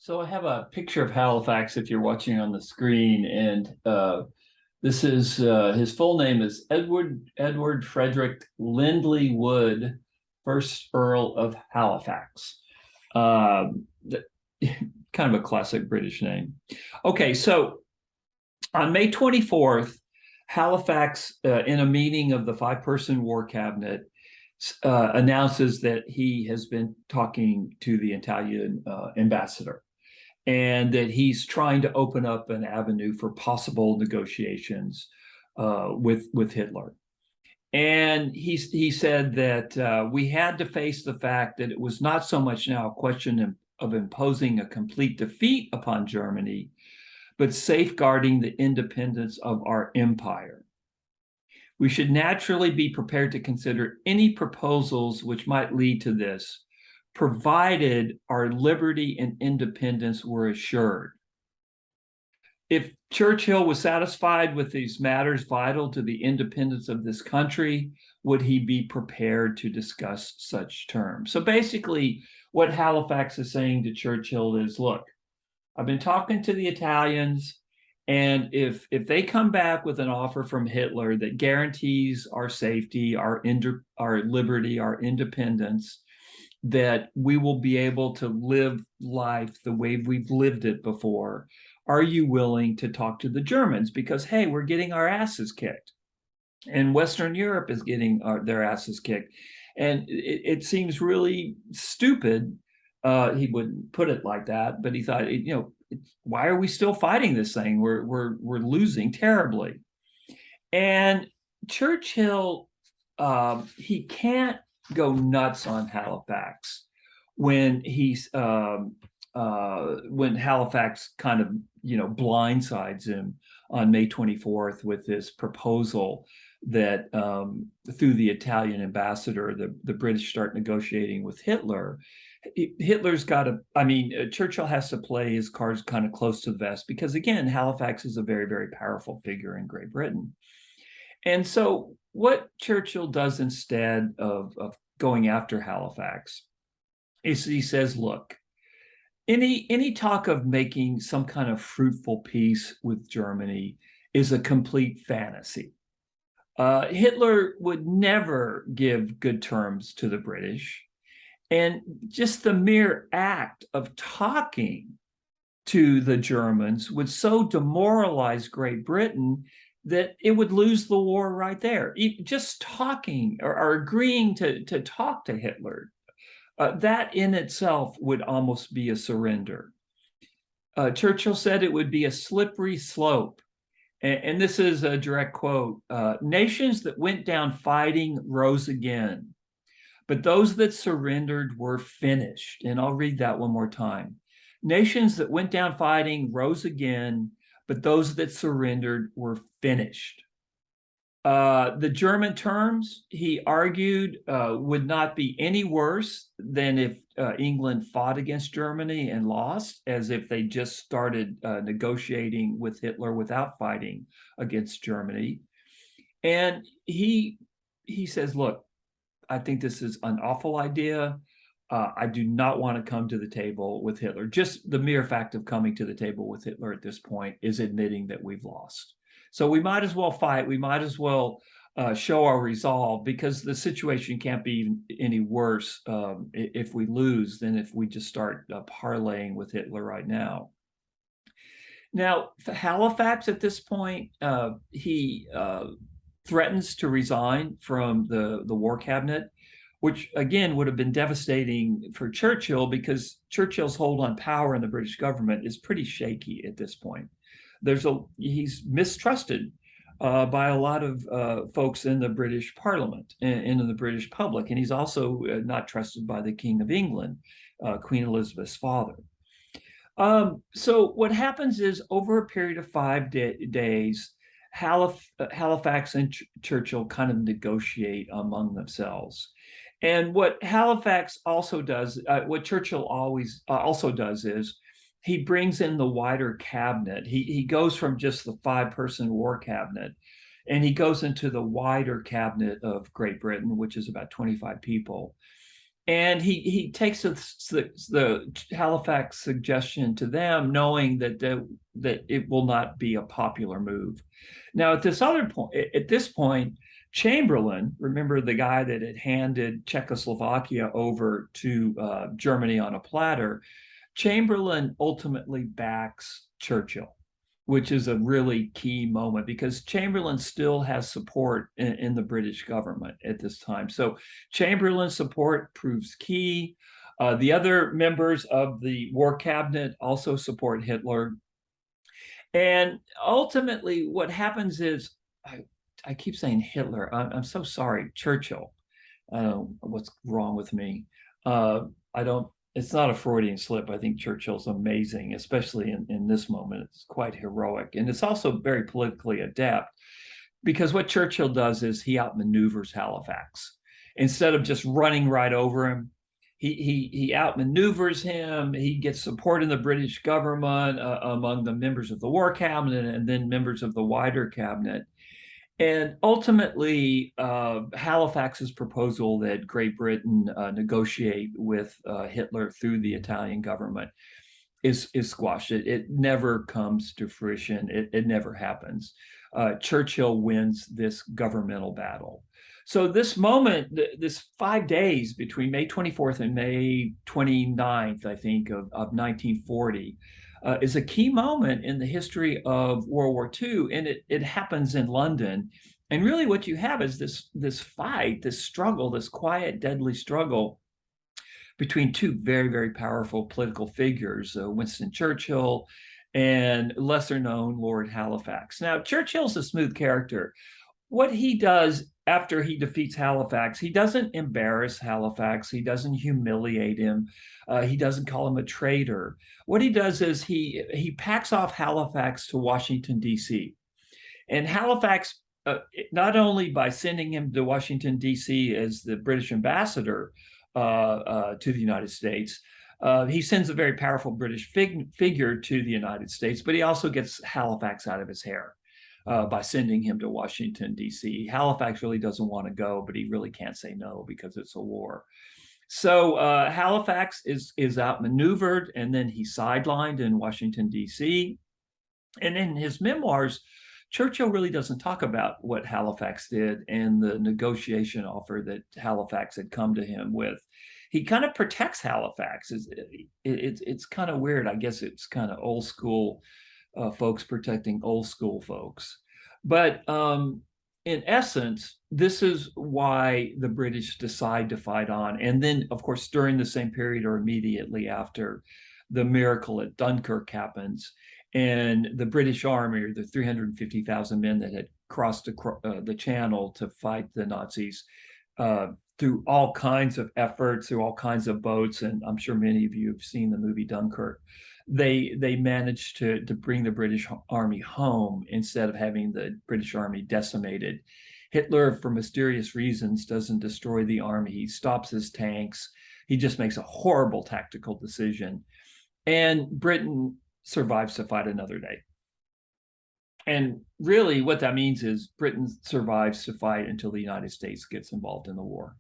So I have a picture of Halifax if you're watching on the screen, and this is his full name is Edward Frederick Lindley Wood, first Earl of Halifax. The, kind of a classic British name. Okay, so on May 24th, Halifax, in a meeting of the five-person war cabinet, announces that he has been talking to the Italian ambassador, and that he's trying to open up an avenue for possible negotiations with Hitler. And he said that we had to face the fact that it was not so much now a question of imposing a complete defeat upon Germany, but safeguarding the independence of our empire. We should naturally be prepared to consider any proposals which might lead to this, provided our liberty and independence were assured. If Churchill was satisfied with these matters vital to the independence of this country, would he be prepared to discuss such terms? So basically, what Halifax is saying to Churchill is, look, I've been talking to the Italians, and if they come back with an offer from Hitler that guarantees our safety, our liberty, our independence, that we will be able to live life the way we've lived it before, are you willing to talk to the Germans? Because, hey, we're getting our asses kicked, and Western Europe is getting their asses kicked. And it seems really stupid. He wouldn't put it like that, but he thought, why are we still fighting this thing? We're losing terribly. And Churchill, he can't go nuts on Halifax when when Halifax kind of blindsides him on May 24th with this proposal that through the Italian ambassador, the British start negotiating with Hitler. Churchill has to play his cards kind of close to the vest, because again, Halifax is a very, very powerful figure in Great Britain. And so what Churchill does instead of going after Halifax is he says, look, any talk of making some kind of fruitful peace with Germany is a complete fantasy. Hitler would never give good terms to the British. And just the mere act of talking to the Germans would so demoralize Great Britain that it would lose the war right there. Just talking or agreeing to talk to Hitler, that in itself would almost be a surrender. Churchill said it would be a slippery slope. And this is a direct quote. Nations that went down fighting rose again, but those that surrendered were finished. And I'll read that one more time. Nations that went down fighting rose again, but those that surrendered were finished. The German terms, he argued, would not be any worse than if England fought against Germany and lost, as if they just started negotiating with Hitler without fighting against Germany. And he says, look, I think this is an awful idea. I do not want to come to the table with Hitler. Just the mere fact of coming to the table with Hitler at this point is admitting that we've lost. So we might as well fight. We might as well show our resolve, because the situation can't be any worse if we lose than if we just start parlaying with Hitler right now. Now, Halifax at this point, he threatens to resign from the war cabinet, which again would have been devastating for Churchill, because Churchill's hold on power in the British government is pretty shaky at this point. He's mistrusted by a lot of folks in the British Parliament and in the British public, and he's also not trusted by the King of England, Queen Elizabeth's father. So what happens is, over a period of 5 days, Halifax and Churchill kind of negotiate among themselves. And what Halifax also does, what Churchill always also does, is he brings in the wider cabinet. He goes from just the five-person war cabinet, and he goes into the wider cabinet of Great Britain, which is about 25 people. And he takes the Halifax suggestion to them, knowing that it will not be a popular move. Now, at this point, Chamberlain, remember the guy that had handed Czechoslovakia over to Germany on a platter, Chamberlain ultimately backs Churchill, which is a really key moment because Chamberlain still has support in the British government at this time. So Chamberlain's support proves key. The other members of the war cabinet also support Hitler. And ultimately, what happens is, I keep saying Hitler. I'm so sorry, Churchill. I don't know what's wrong with me. I don't, it's not a Freudian slip. I think Churchill's amazing, especially in this moment. It's quite heroic. And it's also very politically adept because what Churchill does is he outmaneuvers Halifax. Instead of just running right over him, he outmaneuvers him. He gets support in the British government among the members of the war cabinet and then members of the wider cabinet. And ultimately, Halifax's proposal that Great Britain negotiate with Hitler through the Italian government is squashed. It never comes to fruition. It never happens. Churchill wins this governmental battle. So this moment, this 5 days between May 24th and May 29th, I think, of 1940, is a key moment in the history of World War II, and it happens in London. And really, what you have is this fight, this struggle, this quiet, deadly struggle between two very, very powerful political figures, Winston Churchill and lesser known Lord Halifax. Now, Churchill's a smooth character. What he does after he defeats Halifax, he doesn't embarrass Halifax. He doesn't humiliate him. He doesn't call him a traitor. What he does is he packs off Halifax to Washington, D.C. And Halifax, not only by sending him to Washington, D.C. as the British ambassador to the United States, he sends a very powerful British figure to the United States, but he also gets Halifax out of his hair by sending him to Washington, D.C. Halifax really doesn't want to go, but he really can't say no because it's a war. So Halifax is outmaneuvered, and then he's sidelined in Washington, D.C. And in his memoirs, Churchill really doesn't talk about what Halifax did and the negotiation offer that Halifax had come to him with. He kind of protects Halifax. It's kind of weird. I guess it's kind of old school folks protecting old school folks. But in essence, this is why the British decide to fight on. And then, of course, during the same period or immediately after, the miracle at Dunkirk happens. And the British Army, or the 350,000 men that had crossed the Channel to fight the Nazis, through all kinds of efforts, through all kinds of boats, and I'm sure many of you have seen the movie Dunkirk, they managed to bring the British Army home instead of having the British Army decimated. Hitler, for mysterious reasons, doesn't destroy the army. He stops his tanks. He just makes a horrible tactical decision. And Britain survives to fight another day. And really what that means is Britain survives to fight until the United States gets involved in the war.